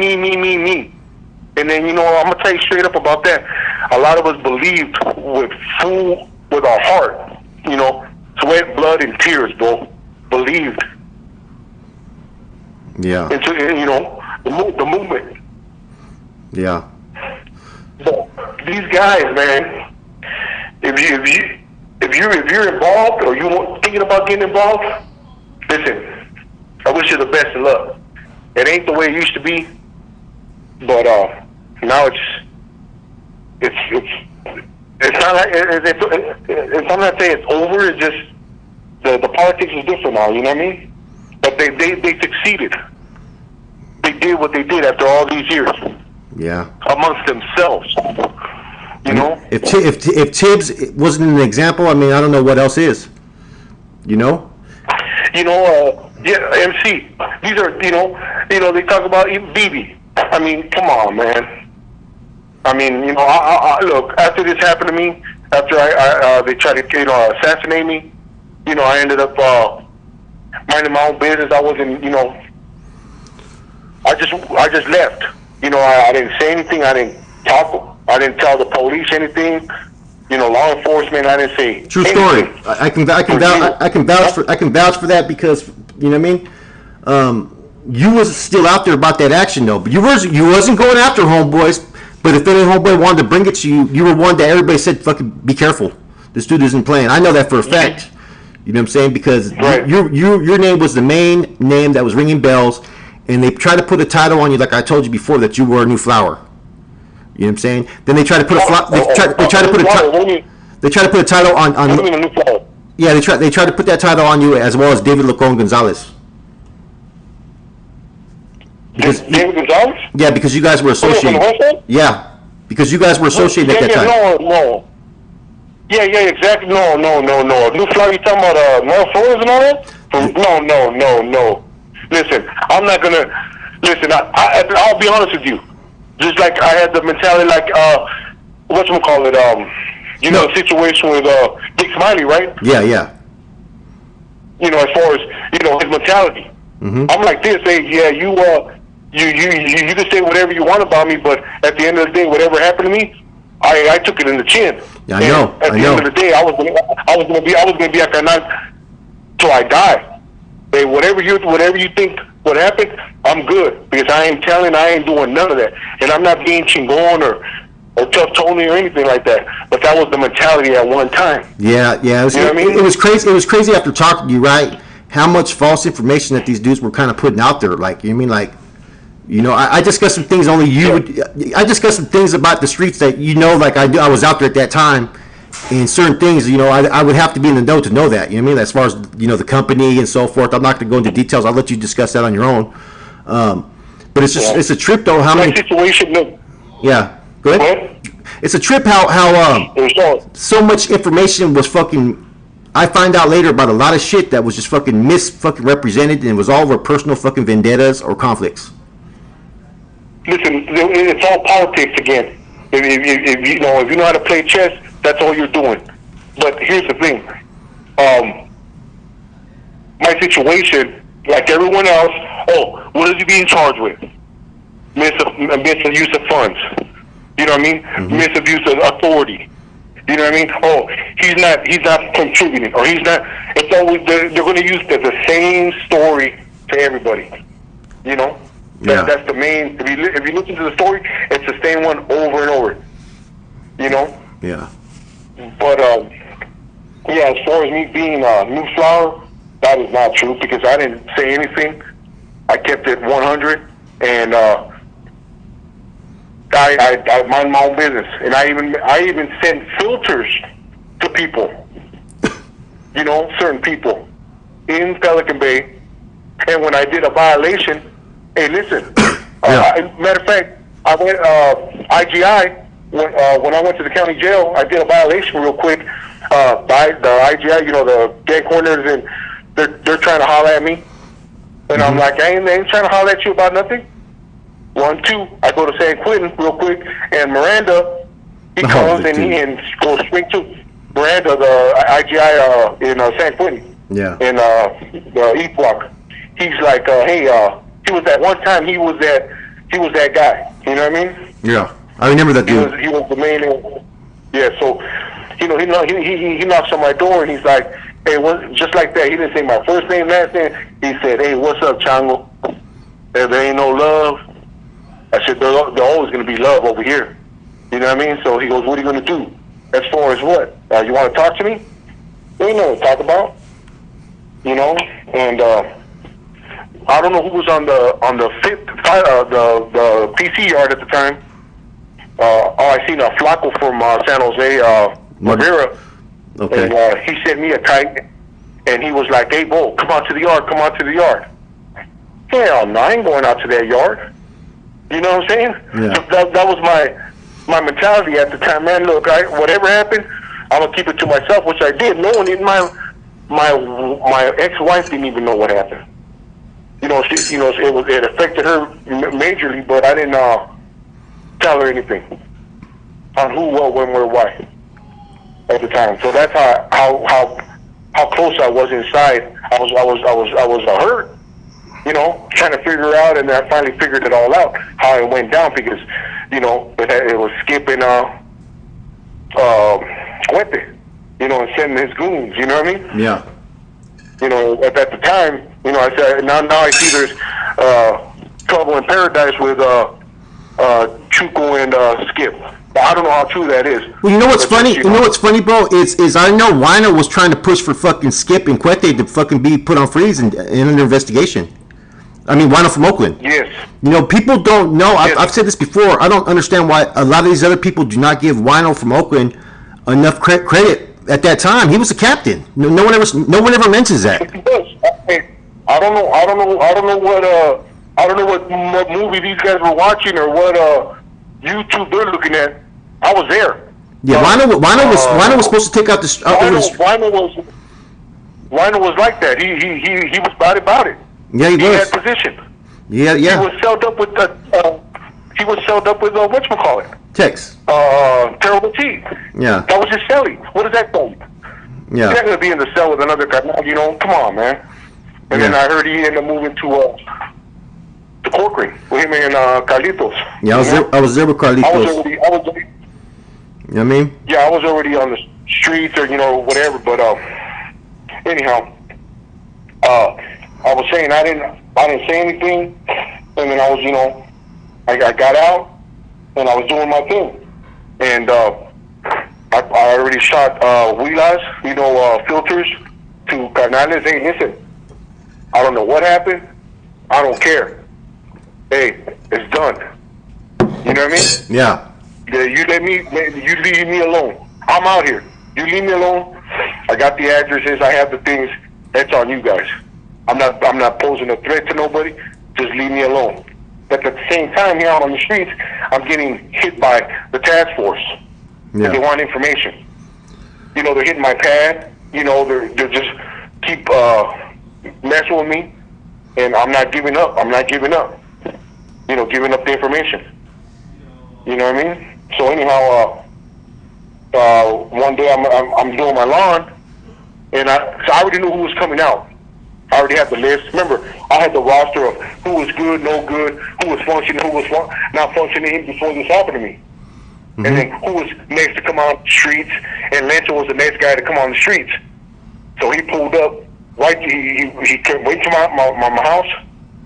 And then, you know, I'm gonna tell you straight up about that. A lot of us believed with our heart, you know, sweat, blood, and tears, bro. Believed Yeah. into, you know, the movement. Yeah. But these guys, man, if you're involved or you're thinking about getting involved, listen, I wish you the best of luck. It ain't the way it used to be, but now it's not like it's I'm not saying it's over. It's just the politics is different now. You know what I mean? But they succeeded. They did what they did after all these years Yeah. amongst themselves. You know? If Tibbs wasn't an example, I mean, I don't know what else is. You know? You know, MC. These are, you know, they talk about BB. I mean, come on, man. I mean, you know, I look, after this happened to me, after they tried to, you know, assassinate me, you know, I ended up minding my own business. I wasn't, you know, I just left. You know, I didn't say anything. I didn't talk. I didn't tell the police anything. You know, law enforcement. I didn't say True anything. story. I can vouch for that because you know what I mean. You was still out there about that action though, but you wasn't going after homeboys. But if any homeboy wanted to bring it to you, you were one that everybody said, "Fucking be careful. This dude isn't playing." I know that for a fact. You know what I'm saying? Because Right. your name was the main name that was ringing bells, and they tried to put a title on you, like I told you before, that you were a new flower. You know what I'm saying? Then they tried to put they tried to put a title on yeah, they tried to put that title on you as well as David Lacon Gonzalez. Because David Gonzalez? yeah, because you guys were associated. Yeah, because you guys were associated at that time. No. Yeah, exactly. No. New flower, you talking about North Florida and all that? No. Listen, I'm not gonna. Listen, I'll be honest with you. Just like I had the mentality, like whatchamacallit, you know, the situation with Dick Smiley, right? Yeah. You know, as far as you know, his mentality. Mm-hmm. I'm like this. Hey, yeah, you can say whatever you want about me, but at the end of the day, whatever happened to me, I took it in the chin. Yeah, I know. At the end of the day, I was gonna be a canal till I die. Hey, whatever you think what happened, I'm good because I ain't telling, I ain't doing none of that, and I'm not being chingon or tough Tony or anything like that. But that was the mentality at one time. Yeah, yeah. You know what I mean? It was crazy. It was crazy after talking to you, right? How much false information that these dudes were kind of putting out there. Like, you know what I mean? Like, you know, I discussed some things only you would. I discussed some things about the streets that you know, like I was out there at that time, and certain things, you know, I would have to be in the know to know that. You know what I mean? As far as, you know, the company and so forth. I'm not going to go into details. I'll let you discuss that on your own. But it's just it's a trip though. How My many? situation, no. Yeah. Go ahead. It's a trip how so much information was fucking. I find out later about a lot of shit that was just fucking fucking represented, and it was all over personal fucking vendettas or conflicts. Listen, it's all politics again. If you know, if you know how to play chess, that's all you're doing. But here's the thing. My situation, like everyone else, what is he being charged with? Misuse of funds. You know what I mean? Misuse of authority. You know what I mean? He's not contributing, or he's not. It's always they're going to use the same story to everybody. You know? Yeah. That's the main. If you listen to the story, it's the same one over and over. You know? Yeah. But yeah, as far as me being a new flower, that is not true because I didn't say anything. I kept it 100, and I mind my own business, and I even sent filters to people. You know, certain people in Pelican Bay, and when I did a violation, hey, listen. Matter of fact, I went IGI when I went to the county jail. I did a violation real quick. By the IGI, you know, the gang corners, and they're trying to holler at me, and I'm like, I ain't trying to holler at you about nothing. 1, 2, I go to San Quentin real quick, and Miranda, he comes and goes straight to Miranda, the IGI in San Quentin. Yeah. In the East Block. He's like, hey, he was that one time. He was that guy. You know what I mean? Yeah, I remember that dude. He was the main. Yeah. So, you know, he knocks on my door and he's like, hey, what? Just like that. He didn't say my first name, last name. He said, hey, what's up, Chango? There ain't no love. I said, there's always going to be love over here. You know what I mean? So he goes, what are you going to do? As far as what? You want to talk to me? We know what to talk about. You know? And I don't know who was on the PC yard at the time. I seen a Flaco from San Jose, Rivera. Okay. And he sent me a kite, and he was like, hey, Bo, come out to the yard, come out to the yard. Hell no, I ain't going out to that yard. You know what I'm saying? Yeah. So that was my mentality at the time. Man, look, whatever happened, I'm gonna keep it to myself, which I did. No one in my ex-wife didn't even know what happened. You know, it affected her majorly, but I didn't tell her anything on who, what, when, where, why at the time. So that's how close I was inside. I was hurt. You know, trying to figure out, and I finally figured it all out how it went down because, you know, it was skipping Cuete, you know, and sending his goons. You know what I mean? Yeah. You know, at the time, you know, I said now I see there's trouble in paradise with Chuco and Skip. I don't know how true that is. Well, you know what's funny? You know what's funny, bro? Is I know Wino was trying to push for fucking Skip and Cuete to fucking be put on freeze and under investigation. I mean, Wino from Oakland. Yes. You know, people don't know. Yes. I've said this before. I don't understand why a lot of these other people do not give Wino from Oakland enough credit. At that time, he was a captain. No one ever mentions that. I don't know what movie these guys were watching or what YouTube they're looking at. I was there. Yeah, Wino was supposed to take out this. Wino was like that. He was about it. Yeah, he was. He had position. Yeah. He was sold up with whatchamacallit? Tex. Terrible T. Yeah. That was his celly. What does that call? Yeah. He's not gonna be in the cell with another guy. You know, come on, man. And then I heard he ended up moving to Corcoran with him and Carlitos. Yeah, I was there with Carlitos. I was already, you know what I mean? Yeah, I was already on the streets or whatever. But anyhow, I was saying I didn't say anything, and then I was, I got out and I was doing my thing, and I already shot wheelers, filters to canales. Hey, listen, I don't know what happened. I don't care. Hey, it's done. You know what I mean? Yeah. You leave me alone. I'm out here. You leave me alone. I got the addresses. I have the things. That's on you guys. I'm not posing a threat to nobody. Just leave me alone. But at the same time, here out on the streets, I'm getting hit by the task force. Yeah. They want information. They're hitting my pad. They're just keep messing with me, and I'm not giving up. I'm not giving up. Giving up the information. You know what I mean? So anyhow, one day I'm doing my lawn, and so I already knew who was coming out. I already had the list. Remember, I had the roster of who was good, no good, who was functioning, who was not functioning before this happened to me. Mm-hmm. And then who was next to come on the streets, and Lento was the next guy to come on the streets. So he pulled up right. He came right to my house.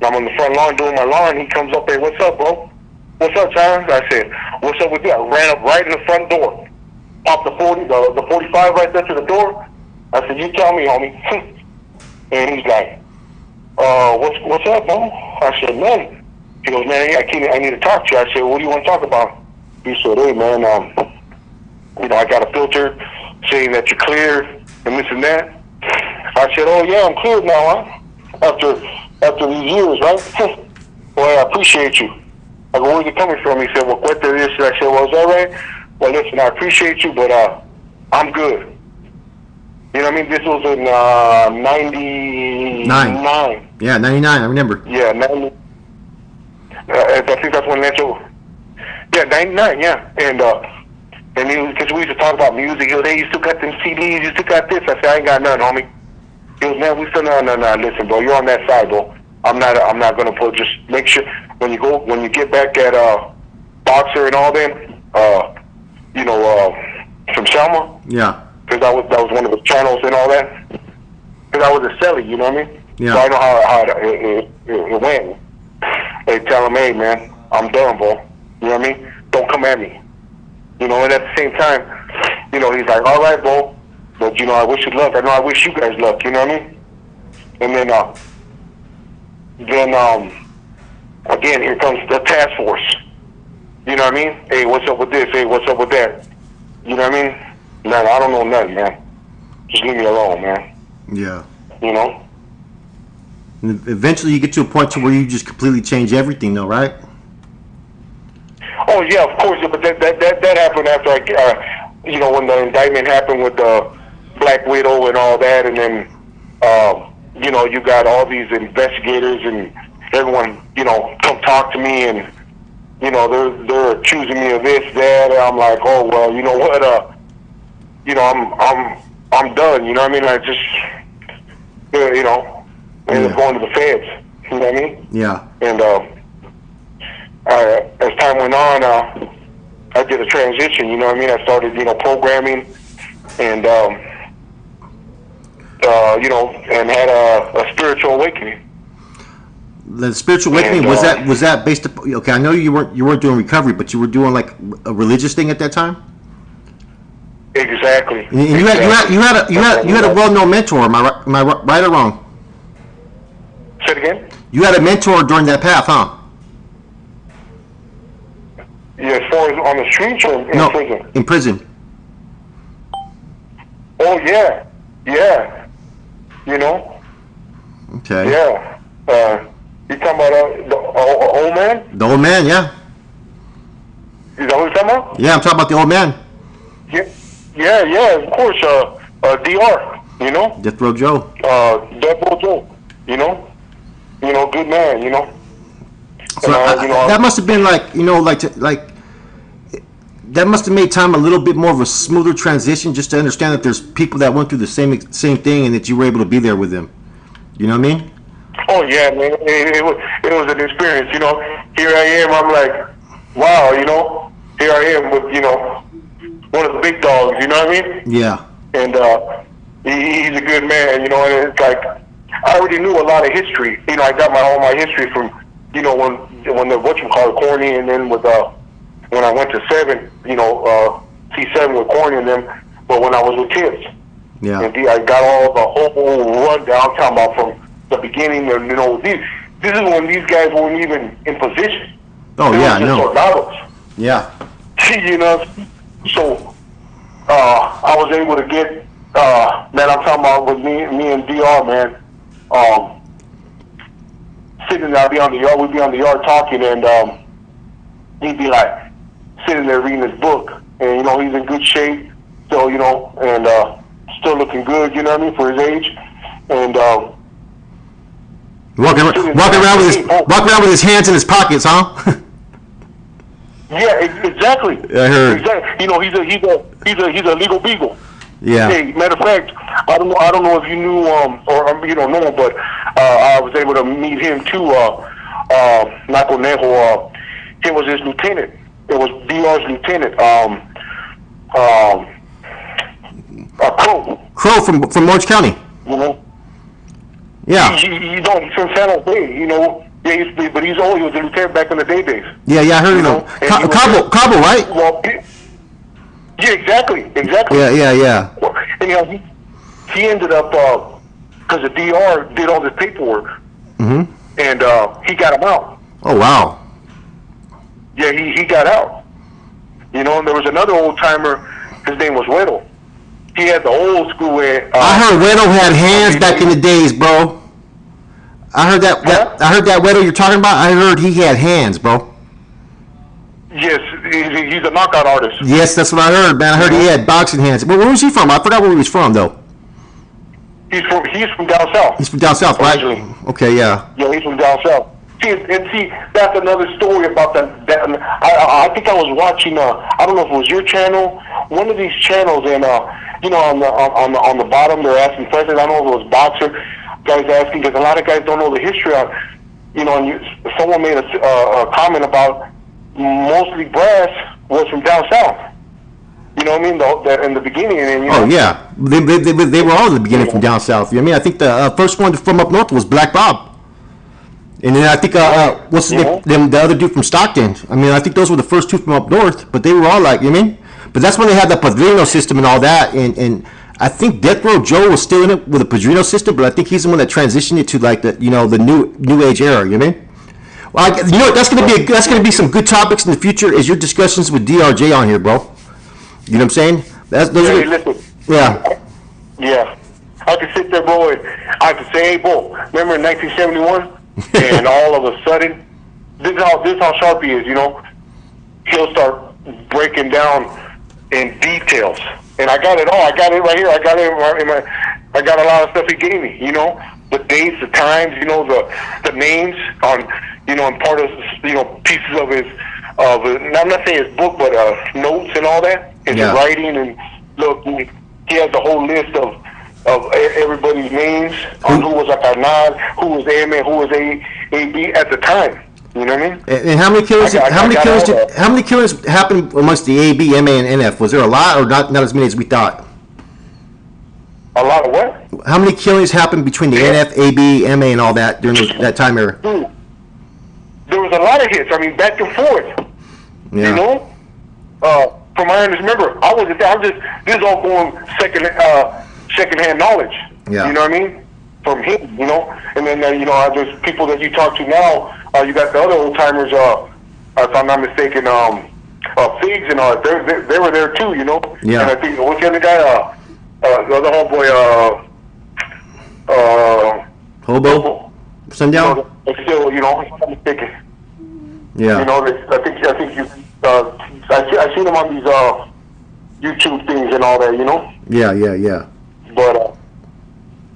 I'm on the front lawn doing my lawn. He comes up, hey, what's up, bro? What's up, John? I said, what's up with you? I ran up right in the front door. Popped the 45 right there to the door. I said, you tell me, homie. And he's like, what's up, bro? I said, man. He goes, man, I need to talk to you. I said, what do you want to talk about? He said, hey, man, I got a filter saying that you're clear and this and that. I said, oh, yeah, I'm cleared now, huh? After these years, right? Well, I appreciate you. I go, where's it coming from? He said, well, what this? I said, well, is that right? Well, listen, I appreciate you, but I'm good. You know what I mean? This was in 99. Yeah, 99, I remember. Yeah, 90. I think that's when Lento. Yeah, 99, yeah. And because we used to talk about music, he goes, hey, you still got them CDs, you still got this. I said, I ain't got none, homie. He goes, man, we still no. Listen, bro, you're on that side, bro. I'm not gonna put. Just make sure when you get back at Boxer and all them, from Selma. Yeah. Because that was one of the channels and all that. Because I was a celly, you know what I mean? Yeah. So I know how it went. They tell him, hey, man, I'm done, bro. You know what I mean? Don't come at me. And at the same time, he's like, all right, bro. But, I wish you luck. I know I wish you guys luck, you know what I mean? And then again, here comes the task force. You know what I mean? Hey, what's up with this? Hey, what's up with that? You know what I mean? Man, I don't know nothing, man. Just leave me alone, man. Yeah. And eventually you get to a point to where you just completely change everything, though, right? Oh, yeah, of course. But that happened after when the indictment happened with the Black Widow and all that, and then, you got all these investigators and everyone, come talk to me, and, they're accusing me of this, that, and I'm like, oh, well, you know what, I'm done, you know what I mean? I just, ended up going to the feds, you know what I mean? Yeah. And as time went on, I did a transition, you know what I mean? I started, programming and, and had a spiritual awakening. The spiritual awakening, was that based upon, okay, I know you weren't doing recovery, but you were doing like a religious thing at that time? Exactly. And you had a well-known mentor. Am I right or wrong? Say it again? You had a mentor during that path, huh? Yeah, as far as on the streets or in prison? In prison. Oh yeah. Okay. Yeah. You talking about the old man? The old man, yeah. Is that what you're talking about? Yeah, I'm talking about the old man. Yeah, of course. DR, Death Row Joe. Death Row Joe, good man, So that must have been that must have made time a little bit more of a smoother transition, just to understand that there's people that went through the same thing and that you were able to be there with them. You know what I mean? Oh yeah, man. It was an experience. Here I am. I'm like, wow. Here I am with one of the big dogs. You know what I mean? Yeah. And he's a good man. And it's like I already knew a lot of history. You know, I got all my history from, you know, when the Corny, and then with when I went to 7, you know, C7 with Corny and them, but when I was with kids. Yeah. And I got all the whole rundown, talking about from the beginning. And you know, this is when these guys weren't even in position. Oh, They yeah, were just no. soldados. Yeah. You know, so I was able to get man. I'm talking about with me and DR, man. Sitting there, I'd be on the yard. We'd be on the yard talking, and he'd be like sitting there reading his book, and you know he's in good shape, so you know, and still looking good. You know what I mean, for his age, and Walking around with his hands in his pockets, huh? yeah, exactly. I heard. Exactly. You know, he's a legal beagle. Yeah. Hey, matter of fact, I don't know if you knew or you don't know, but I was able to meet him too. Naconejo, he was his lieutenant. It was DR's lieutenant. Crow from Orange County. You know. Yeah. He's from San Jose. You know. Yeah, he was a lieutenant back in the days. Yeah, I heard of him. Cabo, right? Well, yeah, exactly. Yeah. And you know, he ended up because the DR did all this paperwork, and he got him out. Oh, wow. Yeah, he got out. You know, and there was another old timer. His name was Weddle. He had the old school way. I heard Weddle had hands back in the days, bro. I heard that Weddle you're talking about. I heard he had hands, bro. Yes, he's a knockout artist. Yes, that's what I heard, man. I heard he had boxing hands. Where was he from? I forgot where he was from, though. He's from down south. He's from down south, right? Okay, yeah. Yeah, he's from down south. See, that's another story about that. I think I was watching. I don't know if it was your channel, one of these channels, and you know, on the bottom they're asking questions. I don't know if it was boxer guys asking, because a lot of guys don't know the history of, you know. And someone made a comment about mostly brass was from down south. You know what I mean? In the beginning, and you know, Oh yeah, they were all in the beginning from down south. You know what I mean? I think the first one from up north was Black Bob. And then I think what's his name? The other dude from Stockton. I mean, I think those were the first two from up north. But they were all like, you know what I mean? But that's when they had the Padrino system and all that. And I think Death Row Joe was still in it with the Padrino system. But I think he's the one that transitioned it to like the the new age era. You know what I mean? Well, you know what? That's gonna be some good topics in the future. Is your discussions with DRJ on here, bro? You know what I'm saying? Listen. Yeah. Yeah. I could sit there, bro, and I could say, hey, bro, remember in 1971? And all of a sudden, this is how sharp he is, you know. He'll start breaking down in details, and I got it all. I got it right here. I got it in my. I got a lot of stuff he gave me, you know, the dates, the times, you know, the names on, you know, and part of, you know, pieces of his. I'm not saying his book, but notes and all that, and his writing. And look, he has the whole list of everybody's names on who was a carnal, who was AMA, who was AB at the time. You know what I mean? And how many killers? How many killers happened amongst the AB, MA, and NF? Was there a lot, or not as many as we thought? A lot of what? How many killings happened between the NF, AB, MA, and all that during that time era? Dude, there was a lot of hits. I mean, back and forth. Yeah. You know, from my understanding, remember, this is all going secondhand knowledge. Yeah. You know what I mean? From him, you know, and then you know, there's people that you talk to now. You got the other old timers. If I'm not mistaken, Figs and all. They were there too, you know. Yeah. And I think what's the other guy? The other homeboy. Hobo. Sundown. You know, still, you know, if I'm not mistaken. Yeah. You know, I think you. I seen them on these YouTube things and all that, you know. Yeah.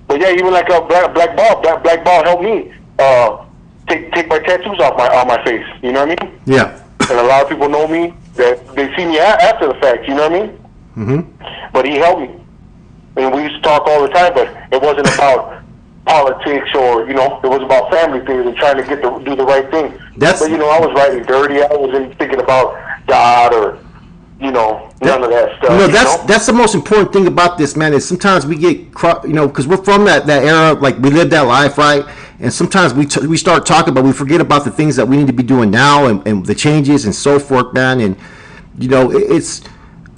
But yeah, even like Black Ball helped me take my tattoos off my face. You know what I mean? Yeah. And a lot of people know me that they see me after the fact. You know what I mean? Mm-hmm. But he helped me, and we used to talk all the time. But it wasn't about politics or, you know, it was about family things and trying to do the right thing. But you know, I was writing dirty. I wasn't thinking about God or none of that stuff. That's the most important thing about this, man. Is sometimes we get, because we're from that era, like we lived that life, right? And sometimes we start talking, but we forget about the things that we need to be doing now and the changes and so forth, man. And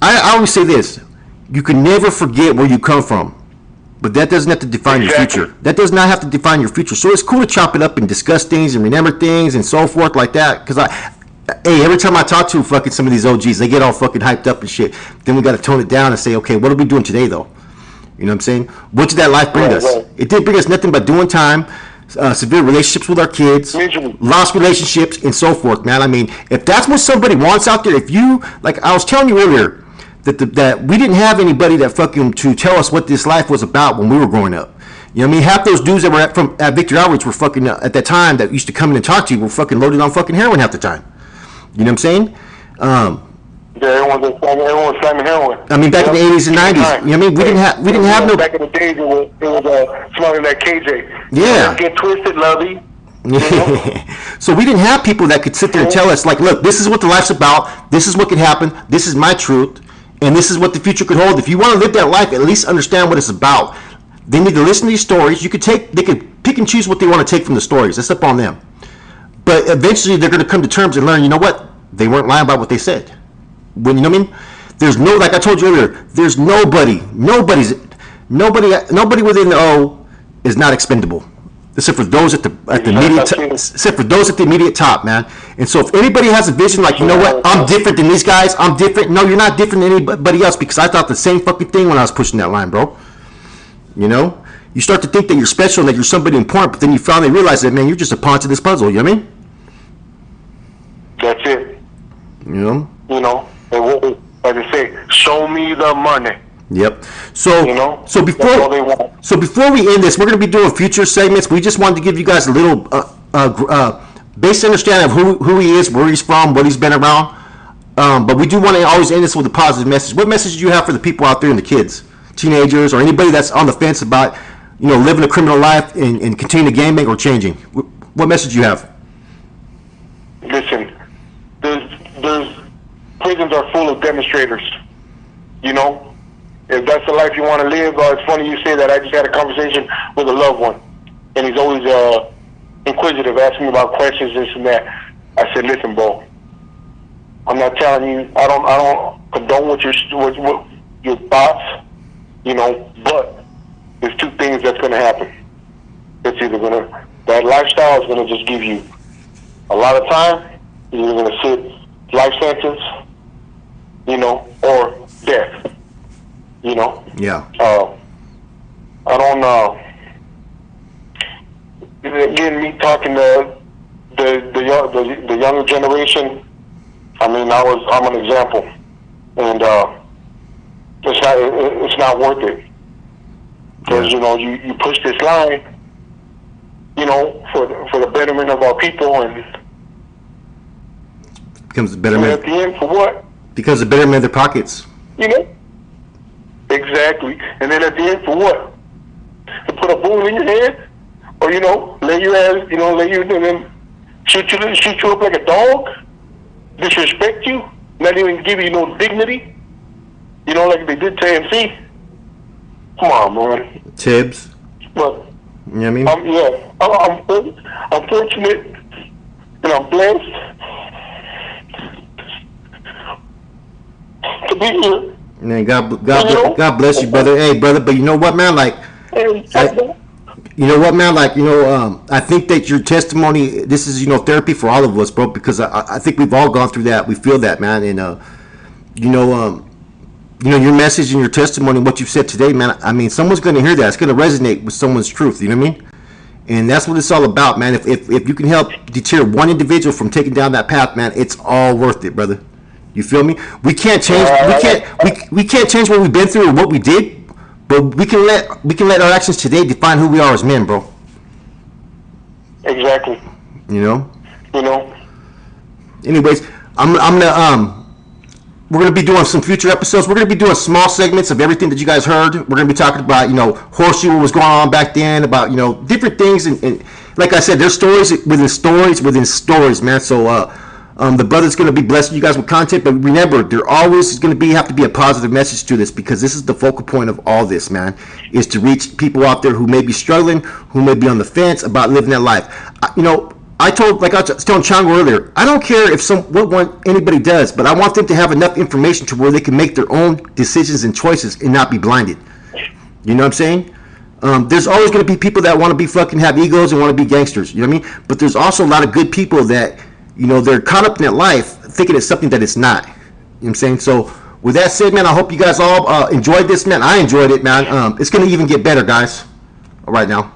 I always say this: you can never forget where you come from. But that doesn't have to define your future. That does not have to define your future. So it's cool to chop it up and discuss things and remember things and so forth like that. Because every time I talk to fucking some of these OGs, they get all fucking hyped up and shit. Then we got to tone it down and say, okay, what are we doing today though? You know what I'm saying? What did that life bring us? Right. It did bring us nothing but doing time, severe relationships with our kids, lost relationships, and so forth, man. I mean, if that's what somebody wants out there, if you, like I was telling you earlier, that we didn't have anybody that fucking to tell us what this life was about when we were growing up. You know what I mean? Half those dudes that were at Victory Outreach were fucking, at that time, that used to come in and talk to you, were fucking loaded on fucking heroin half the time. You know what I'm saying? Everyone was slamming heroin. I mean, back in the 80s and 90s. You know what I mean? We didn't have no... Back in the days, it was smoking that KJ. Yeah. Get twisted, lovey. So we didn't have people that could sit there and tell us, like, look, this is what the life's about. This is what could happen. This is my truth. And this is what the future could hold. If you want to live that life, at least understand what it's about. They need to listen to these stories. They could pick and choose what they want to take from the stories. That's up on them. But eventually they're going to come to terms and learn, you know what? They weren't lying about what they said. You know what I mean? There's no, like I told you earlier, there's nobody within the O is not expendable. Except for those at the immediate top, man. And so if anybody has a vision like, you know what, I'm different than these guys, I'm different. No, you're not different than anybody else, because I thought the same fucking thing when I was pushing that line, bro. You know? You start to think that you're special and that you're somebody important, but then you finally realize that, man, you're just a pawn to this puzzle. You know what I mean? That's it. You know? And like I say, show me the money. Yep. So before we end this, we're going to be doing future segments. We just wanted to give you guys a little basic understanding of who he is, where he's from, what he's been around. But we do want to always end this with a positive message. What message do you have for the people out there and the kids, teenagers, or anybody that's on the fence about, living a criminal life and continuing to gangbang or changing? What message do you have? Listen, there's prisons are full of demonstrators. If that's the life you want to live, it's funny you say that. I just had a conversation with a loved one, and he's always inquisitive, asking me about questions, this and that. I said, listen, bro, I'm not telling you, I don't condone what your thoughts, but there's two things that's going to happen. It's either that lifestyle is going to just give you a lot of time, you're going to sit life sentence, or death. Yeah. I don't again, me talking to the younger generation. I mean, I'm an example, and it's not worth it, because you push this line, for the betterment of our people, and becomes the betterment at the end for what? Because the betterment of their pockets. Exactly. And then at the end, for what? To put a bullet in your head, or lay you and then shoot you up like a dog, disrespect you, not even give you no dignity, like they did to AMC. Come on, man. Tibbs. But you know what I mean? I'm fortunate and I'm blessed to be here. Man, God bless you, brother. Hey, brother, but you know what, man? I think that your testimony, this is, therapy for all of us, bro, because I think we've all gone through that. We feel that, man. And, your message and your testimony, what you've said today, man, I mean, someone's going to hear that. It's going to resonate with someone's truth, you know what I mean? And that's what it's all about, man. If you can help deter one individual from taking down that path, man, it's all worth it, brother. You feel me? We can't change. We can't change what we've been through or what we did, but we can let our actions today define who we are as men, bro. Exactly. Anyways, we're gonna be doing some future episodes. We're gonna be doing small segments of everything that you guys heard. We're gonna be talking about horseshoe, what was going on back then, about different things, and like I said, there's stories within stories, man. So The brother's going to be blessing you guys with content, but remember, there always is going to have to be a positive message to this, because this is the focal point of all this, man, is to reach people out there who may be struggling, who may be on the fence about living that life. I told, like I was telling Chango earlier, I don't care if what anybody does, but I want them to have enough information to where they can make their own decisions and choices and not be blinded. You know what I'm saying? There's always going to be people that want to be fucking have egos and want to be gangsters. You know what I mean? But there's also a lot of good people that, they're caught up in that life thinking it's something that it's not. You know what I'm saying? So with that said, man, I hope you guys all enjoyed this, man. I enjoyed it, man. It's going to even get better, guys. All right now.